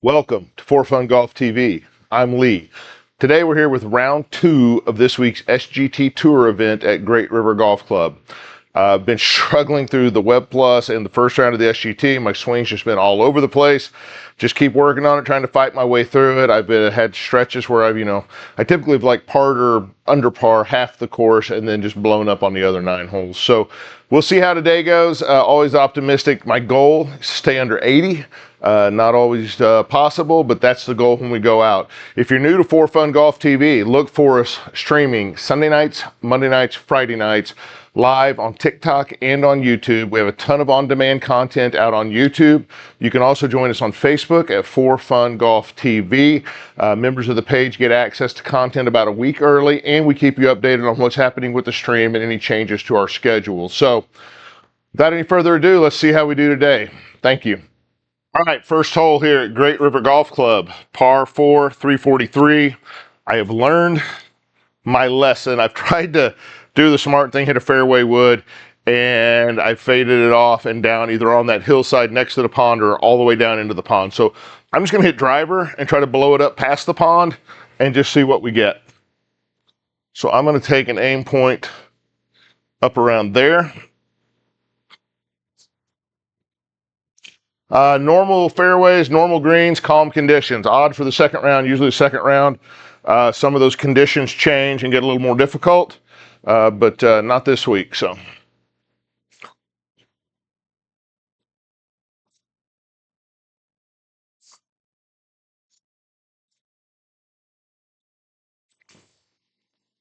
Welcome to For Fun Golf TV. I'm Lee. Today we're here with round 2 of this week's SGT Tour event at Great River Golf Club. I've been struggling through the Web Plus and the first round of the SGT. My swing's just been all over the place. Just keep working on it, trying to fight my way through it. I've had stretches where I typically have like par or under par half the course and then just blown up on the other 9 holes. So we'll see how today goes. Always optimistic. My goal is to stay under 80. Not always possible, but that's the goal when we go out. If you're new to For Fun Golf TV, look for us streaming Sunday nights, Monday nights, Friday nights, live on TikTok and on YouTube. We have a ton of on-demand content out on YouTube. You can also join us on Facebook at For Fun Golf TV. Members of the page get access to content about a week early, and we keep you updated on what's happening with the stream and any changes to our schedule. So without any further ado, let's see how we do today. Thank you. All right, first hole here at Great River Golf Club, par 4, 343. I have learned my lesson. I've tried to do the smart thing, hit a fairway wood, and I faded it off and down either on that hillside next to the pond or all the way down into the pond. So I'm just gonna hit driver and try to blow it up past the pond and just see what we get. So I'm gonna take an aim point up around there. Normal fairways, normal greens, calm conditions. Odd for the second round. Usually the second round, some of those conditions change and get a little more difficult, but not this week. So.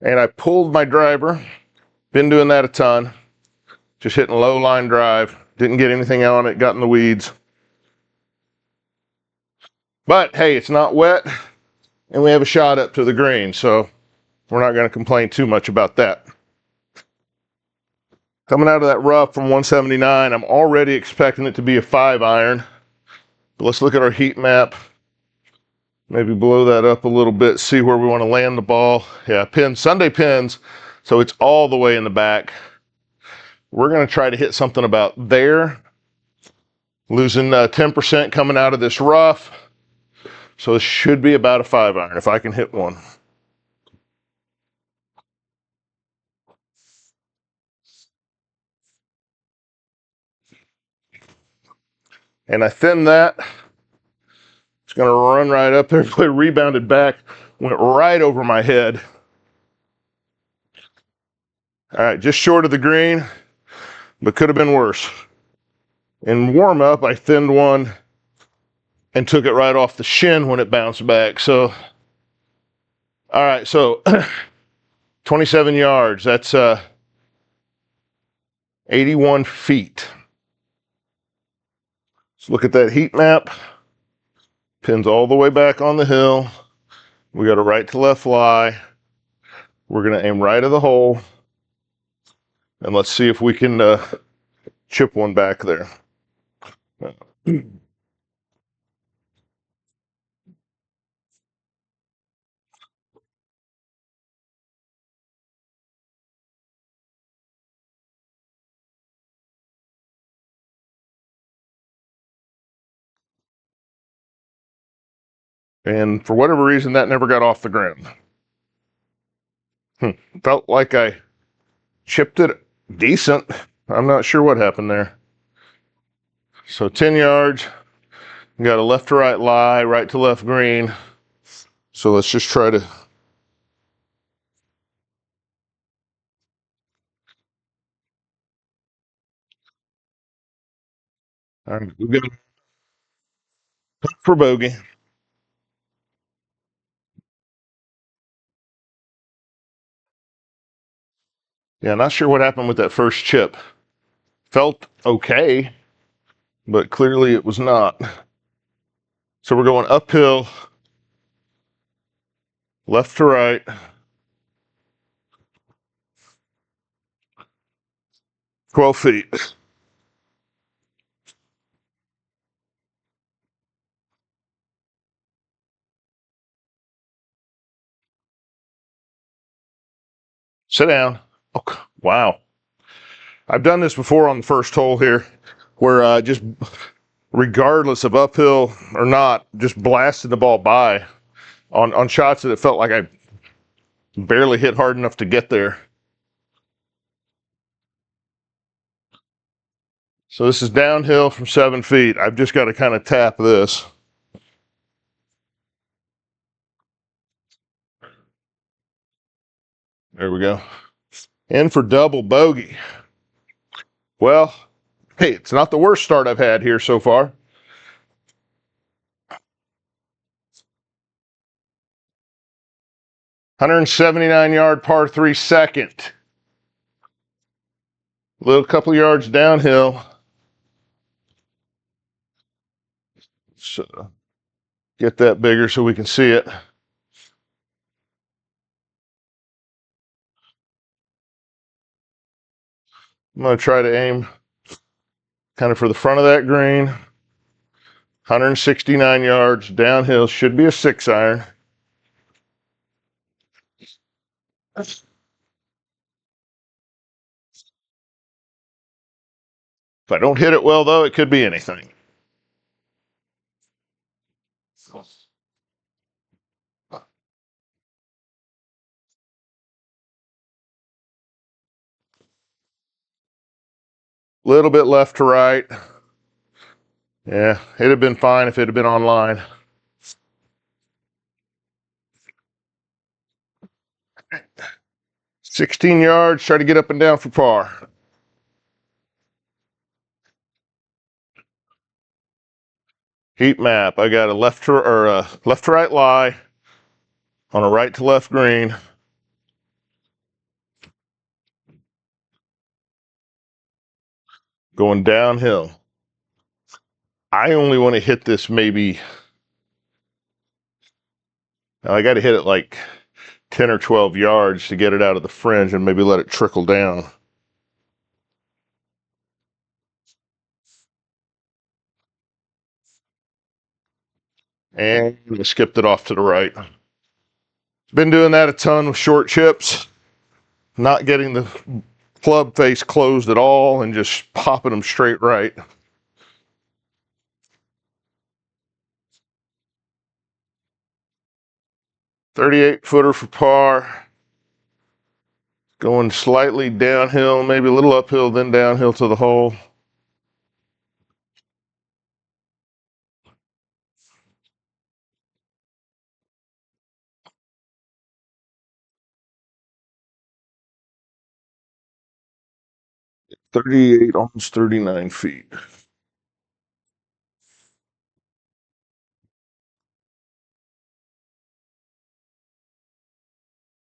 And I pulled my driver. Been doing that a ton. Just hitting low line drive. Didn't get anything on it, got in the weeds. But hey, it's not wet, and we have a shot up to the green, so we're not going to complain too much about that. Coming out of that rough from 179, I'm already expecting it to be a 5-iron. But let's look at our heat map. Maybe blow that up a little bit, see where we want to land the ball. Yeah, pins, Sunday pins, so it's all the way in the back. We're going to try to hit something about there. Losing 10% coming out of this rough. So it should be about a 5-iron if I can hit one. And I thinned that. It's going to run right up there. It rebounded back, went right over my head. All right, just short of the green, but could have been worse. In warm up, I thinned one and took it right off the shin when it bounced back. So, all right, so 27 yards. That's 81 feet. Let's look at that heat map. Pins all the way back on the hill. We got a right to left lie. We're going to aim right of the hole. And let's see if we can chip one back there. And for whatever reason, that never got off the ground. Felt like I chipped it decent. I'm not sure what happened there. So 10 yards. Got a left to right lie, right to left green. So let's just try to. I'm going to putt for bogey. Yeah, not sure what happened with that first chip. Felt okay, but clearly it was not. So we're going uphill, left to right. Twelve feet. Sit down. Oh, wow. I've done this before on the first hole here, where just regardless of uphill or not, just blasting the ball by on shots that it felt like I barely hit hard enough to get there. So this is downhill from 7 feet. I've just got to kind of tap this. There we go. In for double bogey. Well, hey, it's not the worst start I've had here so far. $179-yard par 3 second. A little couple yards downhill. So get that bigger so we can see it. I'm going to try to aim kind of for the front of that green. 169 yards downhill, should be a 6-iron. If I don't hit it well, though, it could be anything. Little bit left to right. Yeah, it'd have been fine if it had been online. $16 yards, try to get up and down for par. Heat map, I got a left to right lie on a right to left green. Going downhill. I only want to hit this maybe, I got to hit it like 10 or 12 yards to get it out of the fringe and maybe let it trickle down. And I skipped it off to the right. Been doing that a ton with short chips, not getting the club face closed at all and just popping them straight right. .38 footer for par. Going slightly downhill, maybe a little uphill, then downhill to the hole. .38, almost 39 feet.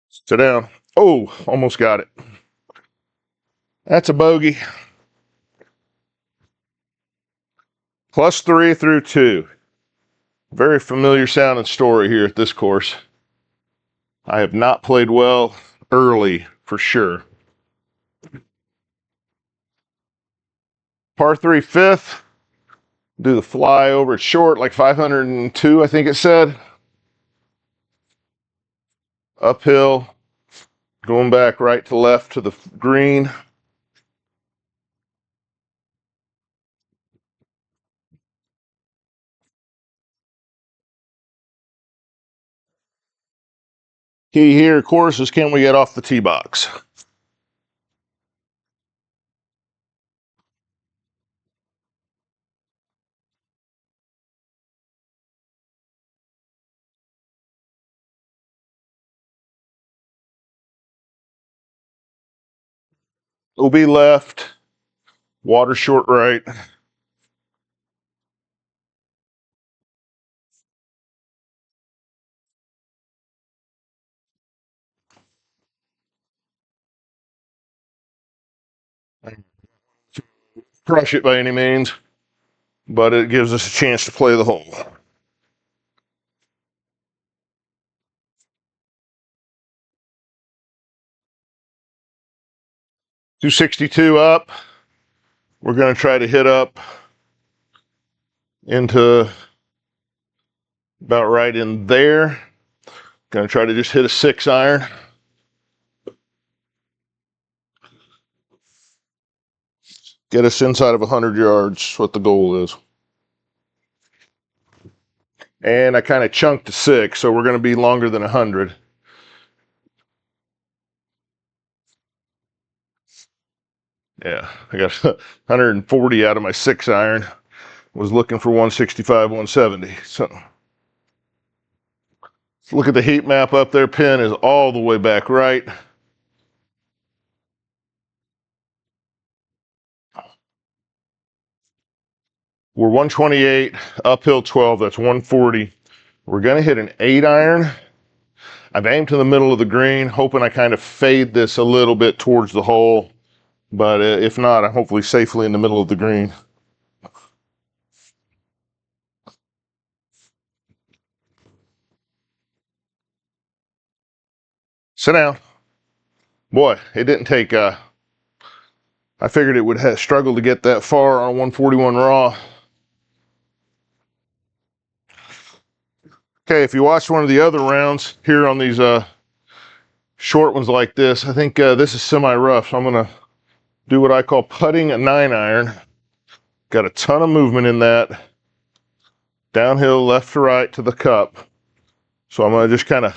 Sit down. Oh, almost got it. That's a bogey. +3 through 2. Very familiar sounding story here at this course. I have not played well early, for sure. Par 3 fifth. Do the fly over short, like 502, I think it said. Uphill. Going back right to left to the green. Key here, of course, is can we get off the tee box? OB left, water short right. Crush it by any means, but it gives us a chance to play the hole. .262 up. We're going to try to hit up into about right in there. Going to try to just hit a 6-iron. Get us inside of 100 yards, what the goal is. And I kind of chunked to 6, so we're going to be longer than 100. Yeah, I got 140 out of my 6 iron. Was looking for 165, 170. So look at the heat map up there. Pin is all the way back right. We're 128, uphill 12, that's 140. We're going to hit an 8 iron. I've aimed to the middle of the green, hoping I kind of fade this a little bit towards the hole. But if not, I'm hopefully safely in the middle of the green. Sit down. Boy, it didn't take, I figured it would have struggled to get that far on 141 raw. Okay, if you watch one of the other rounds here on these short ones like this, I think this is semi-rough, so I'm going to do what I call putting a 9 iron. Got a ton of movement in that. Downhill, left to right to the cup. So I'm going to just kind of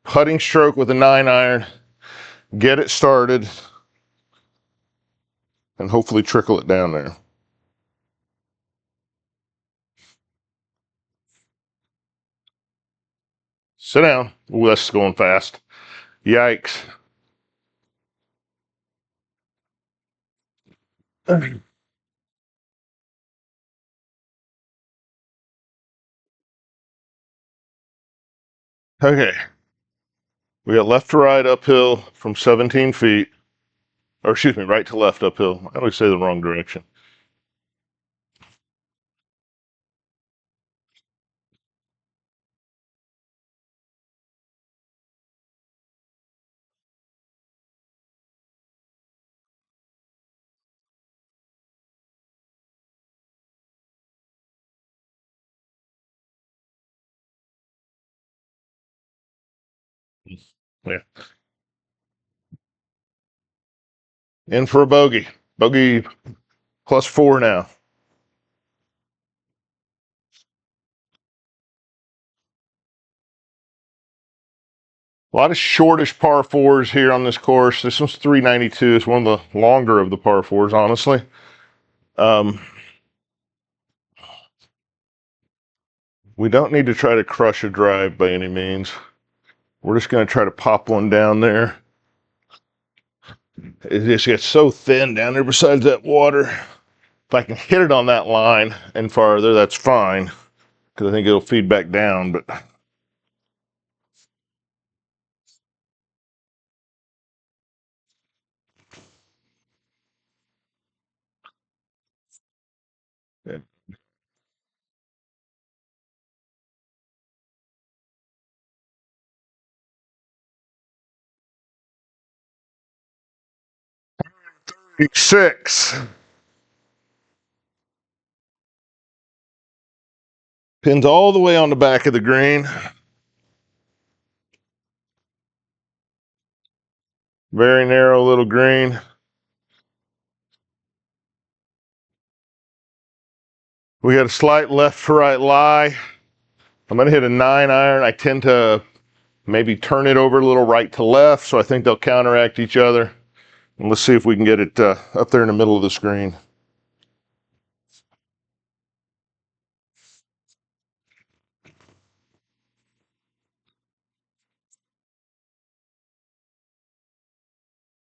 putting stroke with a 9 iron, get it started, and hopefully trickle it down there. Sit down. Ooh, that's going fast. Yikes. Okay. We got left to right uphill from 17 feet. Or excuse me, right to left uphill. I always say the wrong direction. Yeah. In for a bogey. Bogey +4 now. A lot of shortish par 4s here on this course. This one's 392. It's one of the longer of the par 4s, honestly. We don't need to try to crush a drive by any means. We're just going to try to pop one down there. It just gets so thin down there besides that water. If I can hit it on that line and farther, that's fine, because I think it'll feed back down. But yeah. 6. Pins all the way on the back of the green. Very narrow little green. We got a slight left to right lie. I'm going to hit a 9 iron. I tend to maybe turn it over a little right to left, so I think they'll counteract each other. And let's see if we can get it up there in the middle of the screen.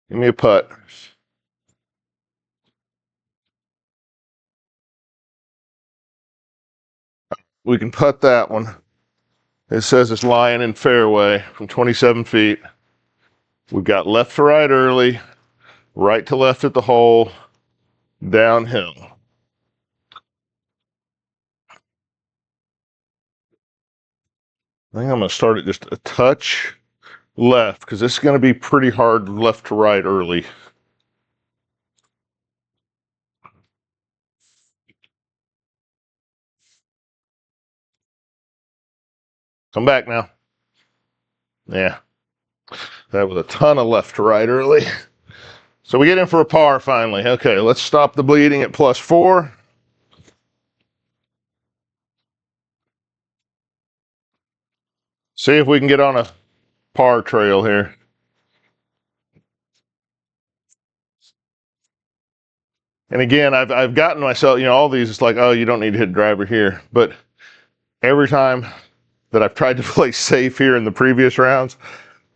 Give me a putt. We can putt that one. It says it's lying in fairway from 27 feet. We've got left to right early, right to left at the hole, downhill. I think I'm going to start it just a touch left, because this is going to be pretty hard left to right early. Come back now. Yeah, that was a ton of left to right early. So we get in for a par finally. Okay, let's stop the bleeding at +4. See if we can get on a par trail here. And again, I've gotten myself, all these, it's like, oh, you don't need to hit driver here. But every time that I've tried to play safe here in the previous rounds,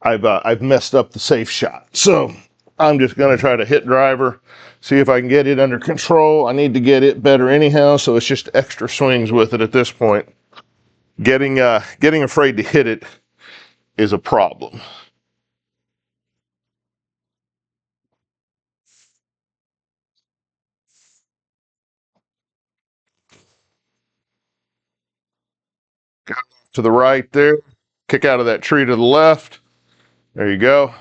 I've messed up the safe shot. So I'm just going to try to hit driver, see if I can get it under control. I need to get it better anyhow, so it's just extra swings with it at this point. Getting afraid to hit it is a problem. To the right there, kick out of that tree to the left. There you go.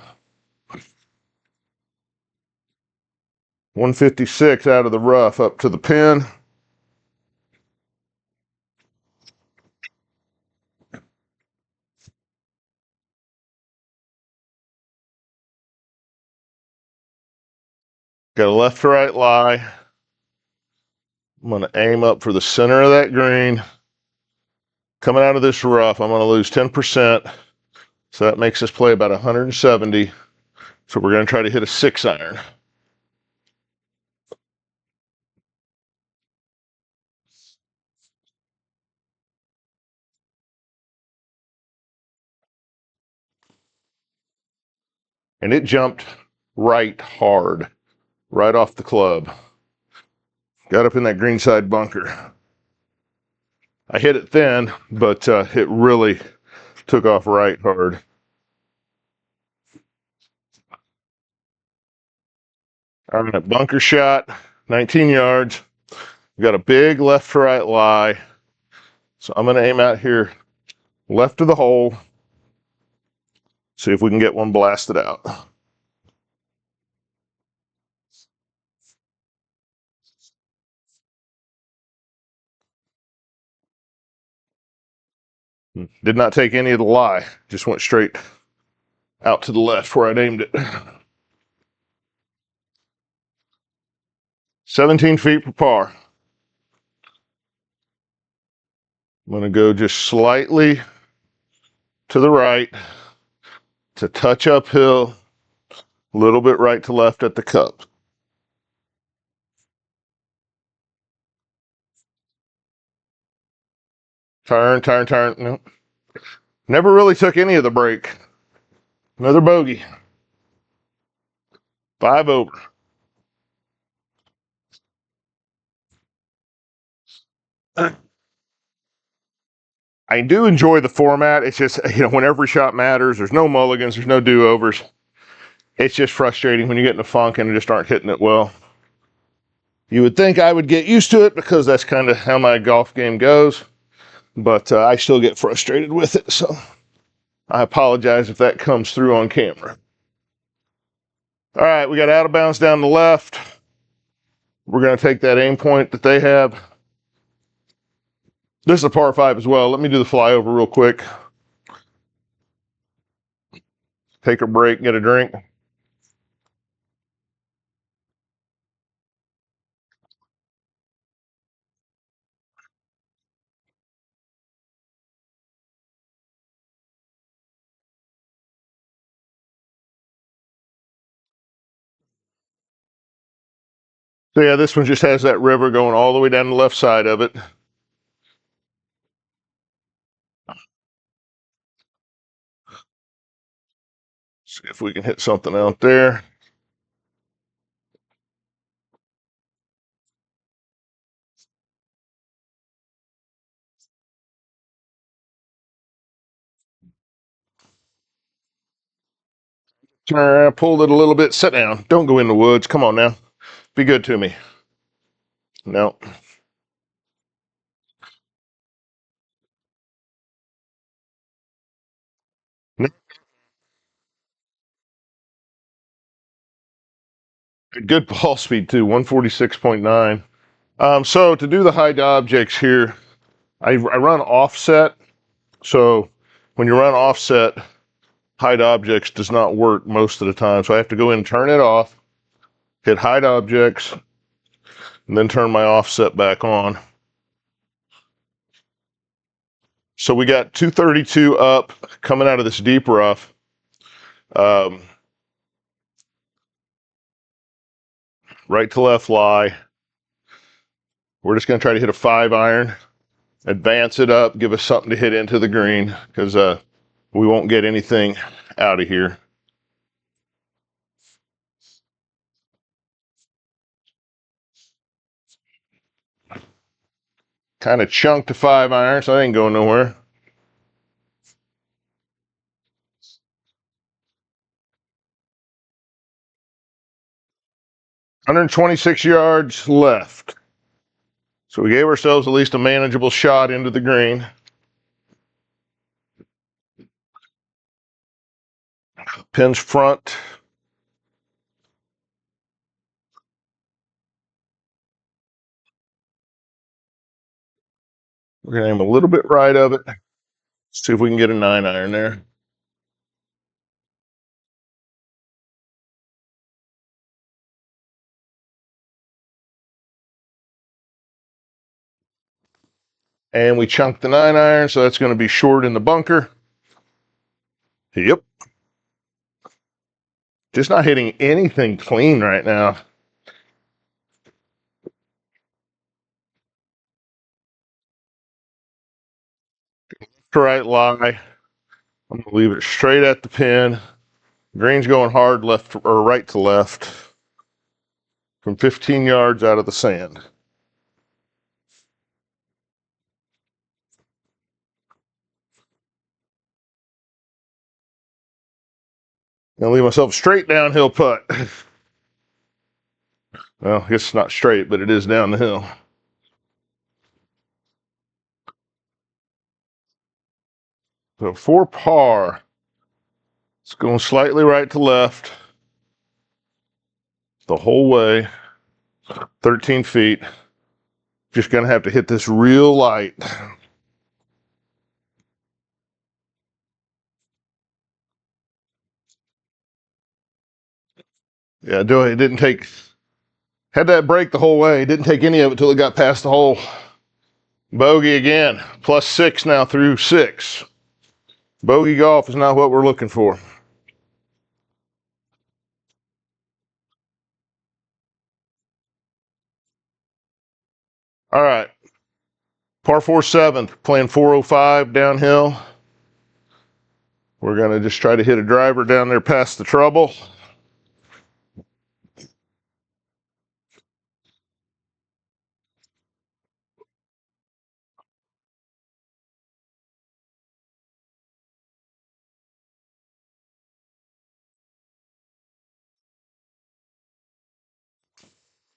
156 out of the rough up to the pin. Got a left to right lie. I'm going to aim up for the center of that green. Coming out of this rough, I'm going to lose 10%. So that makes us play about 170. So we're going to try to hit a 6-iron. And it jumped right hard, right off the club. Got up in that greenside bunker. I hit it thin, but it really took off right hard. All right, bunker shot, 19 yards. We got a big left to right lie. So I'm going to aim out here left of the hole. See if we can get one blasted out. Did not take any of the lie. Just went straight out to the left where I'd aimed it. 17 feet per par. I'm going to go just slightly to the right to touch uphill, a little bit right to left at the cup. Turn, turn, turn. No. Never really took any of the break. Another bogey. 5 over. I do enjoy the format. It's just, when every shot matters, there's no mulligans, there's no do-overs. It's just frustrating when you get in a funk and just aren't hitting it well. You would think I would get used to it because that's kind of how my golf game goes, but I still get frustrated with it, so I apologize if that comes through on camera. All right, we got out of bounds down the left. We're going to take that aim point that they have. This is a par 5 as well. Let me do the flyover real quick. Take a break, get a drink. So yeah, this one just has that river going all the way down the left side of it. See if we can hit something out there. Pulled it a little bit. Sit down. Don't go in the woods. Come on now. Be good to me. No. Good ball speed too, 146.9. So to do the hide objects here, I run offset. So when you run offset, hide objects does not work most of the time. So I have to go in and turn it off, hit hide objects, and then turn my offset back on. So we got 232 up coming out of this deep rough. Um, right to left lie. We're just going to try to hit a 5-iron, advance it up, give us something to hit into the green, because we won't get anything out of here. Kind of chunked a 5-iron, so I ain't going nowhere. "126 yards left." So we gave ourselves at least a manageable shot into the green. Pins front. We're going to aim a little bit right of it. See if we can get a 9-iron there. And we chunked the 9-iron, so that's going to be short in the bunker. Yep. Just not hitting anything clean right now. Right lie. I'm going to leave it straight at the pin. Green's going hard left or right to left from 15 yards out of the sand. Gonna leave myself a straight downhill putt. Well, it's not straight, but it is down the hill. So for par, it's going slightly right to left the whole way, 13 feet. Just gonna have to hit this real light. Yeah, it didn't take, had that break the whole way. Didn't take any of it till it got past the hole. Bogey again, +6 now through 6. Bogey golf is not what we're looking for. All right, par 4 7th, playing 405 downhill. We're gonna just try to hit a driver down there past the trouble.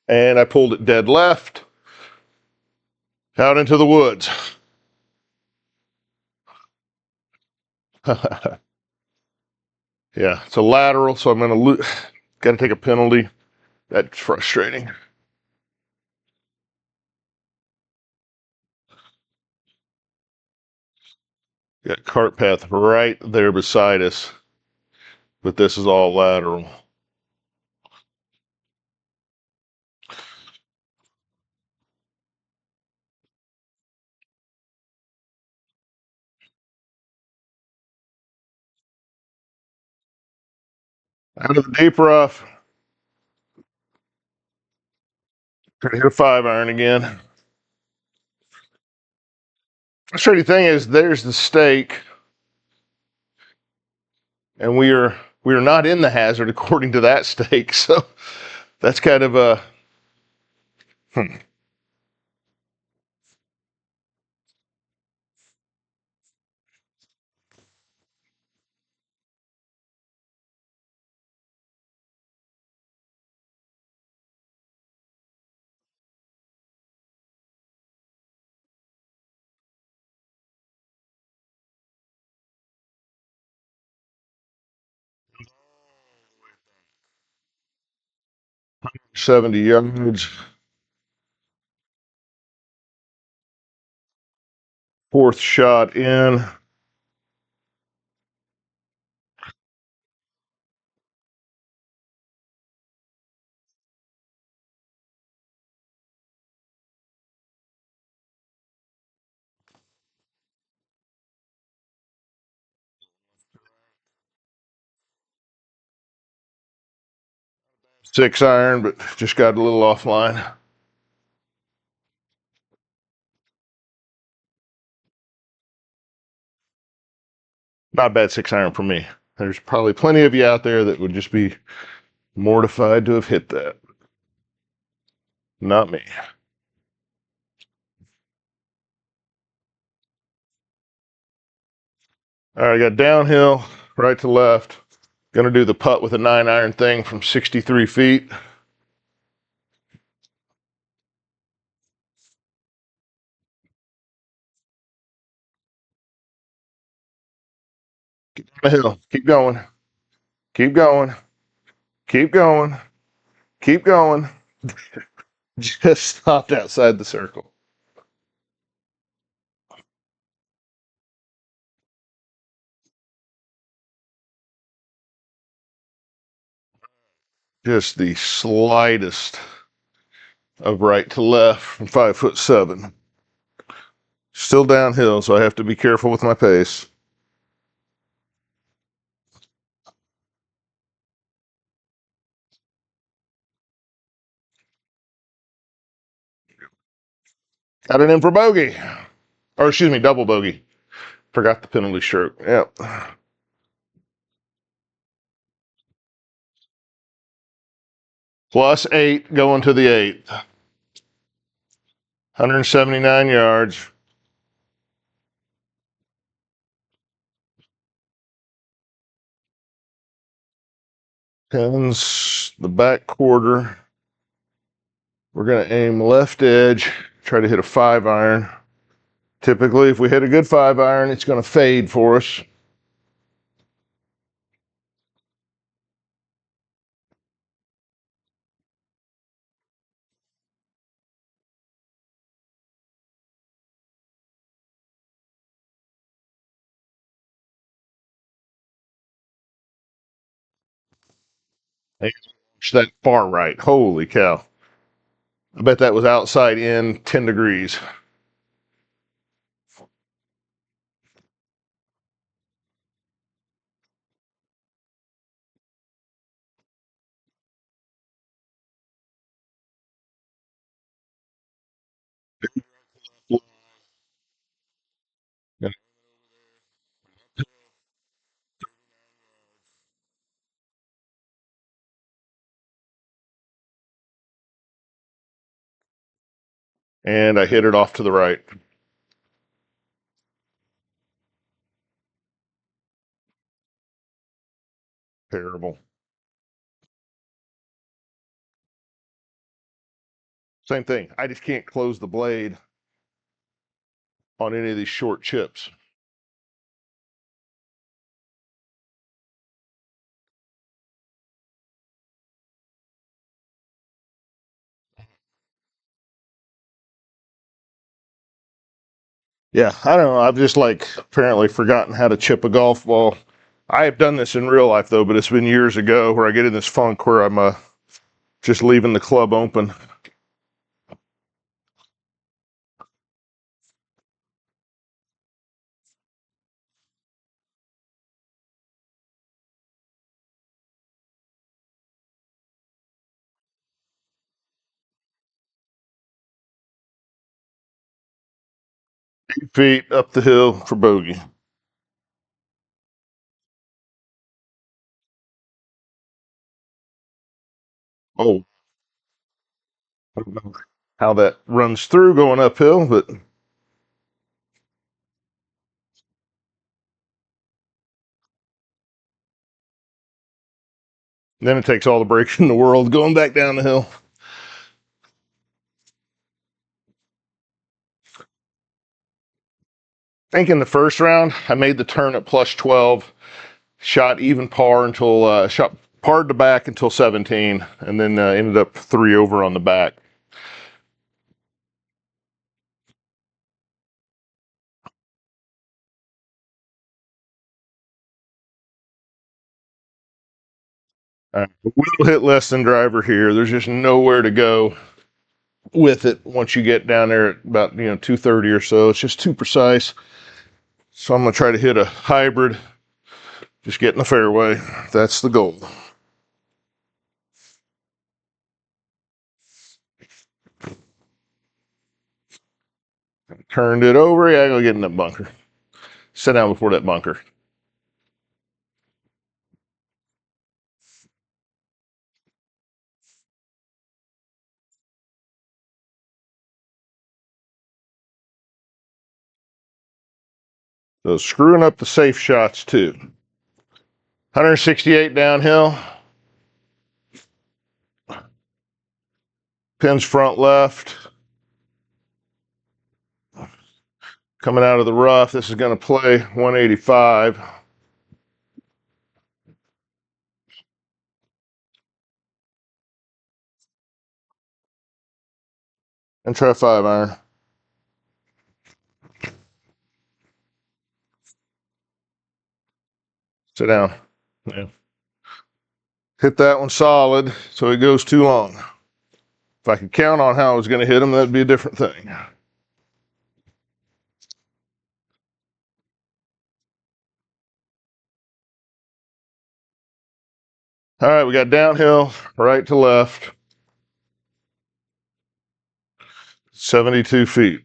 And I pulled it dead left, out into the woods. Yeah, it's a lateral, so I'm gonna gotta take a penalty. That's frustrating. Got cart path right there beside us, but this is all lateral. Out of the deep rough, gonna hit a 5-iron again. Frustrating thing is, there's the stake, and we are not in the hazard according to that stake. So that's kind of a 70 yards. Fourth shot in. 6-iron, but just got a little offline. Not a bad 6-iron for me. There's probably plenty of you out there that would just be mortified to have hit that. Not me. All right, I got downhill, right to left. Gonna do the putt with a 9-iron thing from 63 feet. Get down the hill. Keep going. Keep going. Keep going. Keep going. Just stopped outside the circle. Just the slightest of right to left from 5'7". Still downhill, so I have to be careful with my pace. Got it in for bogey. Or excuse me, double bogey. Forgot the penalty stroke. Yep. +8 going to the 8th. 179 yards. Pins the back quarter. We're going to aim left edge, try to hit a 5-iron. Typically, if we hit a good 5-iron, it's going to fade for us. That far right. Holy cow. I bet that was outside in 10 degrees. And I hit it off to the right. Terrible. Same thing. I just can't close the blade on any of these short chips. Yeah, I don't know. I've just like apparently forgotten how to chip a golf ball. I have done this in real life though, but it's been years ago where I get in this funk where I'm just leaving the club open. 8 feet up the hill for bogey. Oh, I don't know how that runs through going uphill, but then it takes all the breaks in the world going back down the hill. I think in the first round, I made the turn at +12, shot even par until shot parred the back until 17, and then ended up 3 over on the back. We'll hit less than driver here. There's just nowhere to go with it once you get down there at about 230 or so. It's just too precise. So I'm gonna try to hit a hybrid. Just get in the fairway. That's the goal. Turned it over. Yeah, I go get in that bunker. Sit down before that bunker. So screwing up the safe shots too. 168 downhill. Pins front left. Coming out of the rough, this is going to play 185. And try 5-iron. Sit down. Yeah. Hit that one solid so it goes too long. If I could count on how I was going to hit them, that'd be a different thing. All right, we got downhill, right to left, 72 feet.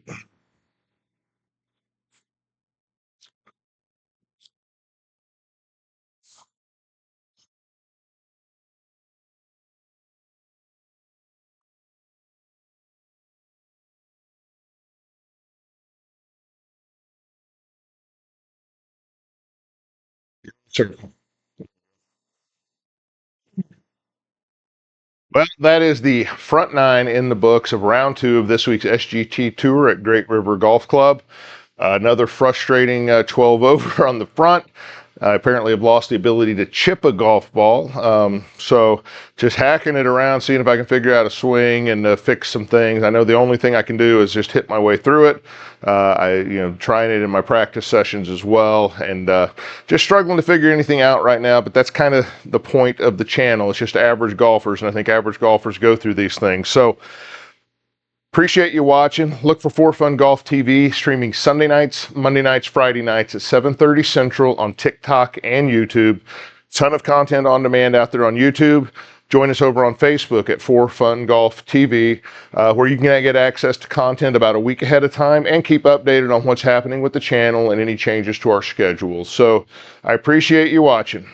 Sure. Well, that is the front nine in the books of round two of this week's SGT Tour at Great River Golf Club. Another frustrating 12 over on the front. I apparently have lost the ability to chip a golf ball. So just hacking it around, seeing if I can figure out a swing and fix some things. I know the only thing I can do is just hit my way through it. Trying it in my practice sessions as well, and just struggling to figure anything out right now. But that's kind of the point of the channel. It's just average golfers, and I think average golfers go through these things. So appreciate you watching. Look for For Fun Golf TV streaming Sunday nights, Monday nights, Friday nights at 7:30 Central on TikTok and YouTube. Ton of content on demand out there on YouTube. Join us over on Facebook at For Fun Golf TV, where you can get access to content about a week ahead of time and keep updated on what's happening with the channel and any changes to our schedule. So I appreciate you watching.